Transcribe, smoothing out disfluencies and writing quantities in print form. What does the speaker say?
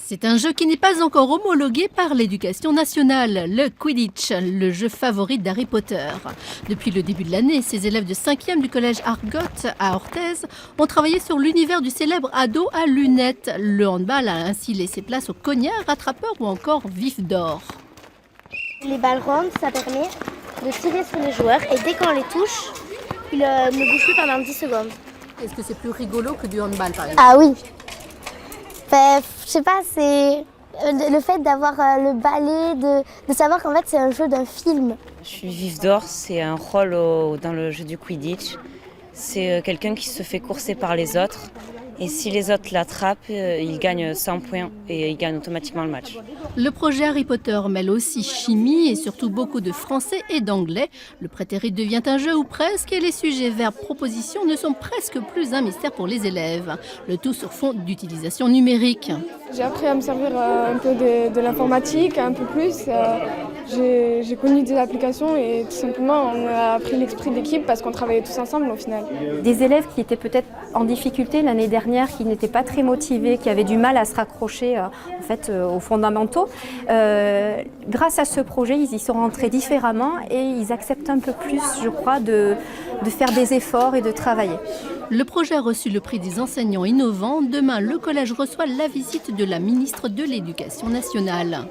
C'est un jeu qui n'est pas encore homologué par l'éducation nationale, le Quidditch, le jeu favori d'Harry Potter. Depuis le début de l'année, ces élèves de 5e du collège Argot à Orthez ont travaillé sur l'univers du célèbre ado à lunettes. Le handball a ainsi laissé place au cognard, rattrapeur ou encore vif d'or. Les balles rondes, ça permet de tirer sur les joueurs et dès qu'on les touche, ils ne bougent plus pendant 10 secondes. Est-ce que c'est plus rigolo que du handball par exemple? Ah oui. Je sais pas, c'est le fait d'avoir le balai, de savoir qu'en fait c'est un jeu d'un film. Je suis vif d'or, c'est un rôle dans le jeu du Quidditch. C'est quelqu'un qui se fait courser par les autres. Et si les autres l'attrapent, il gagne 100 points et il gagne automatiquement le match. Le projet Harry Potter mêle aussi chimie et surtout beaucoup de français et d'anglais. Le prétérit devient un jeu ou presque et les sujets, verbes, propositions ne sont presque plus un mystère pour les élèves. Le tout sur fond d'utilisation numérique. J'ai appris à me servir un peu de l'informatique, un peu plus. J'ai connu des applications et tout simplement on a appris l'esprit d'équipe parce qu'on travaillait tous ensemble au final. Des élèves qui étaient peut-être en difficulté l'année dernière, qui n'étaient pas très motivés, qui avaient du mal à se raccrocher aux fondamentaux. Grâce à ce projet, ils y sont rentrés différemment et ils acceptent un peu plus, je crois, de faire des efforts et de travailler. Le projet a reçu le prix des enseignants innovants. Demain, le collège reçoit la visite de la ministre de l'Éducation nationale.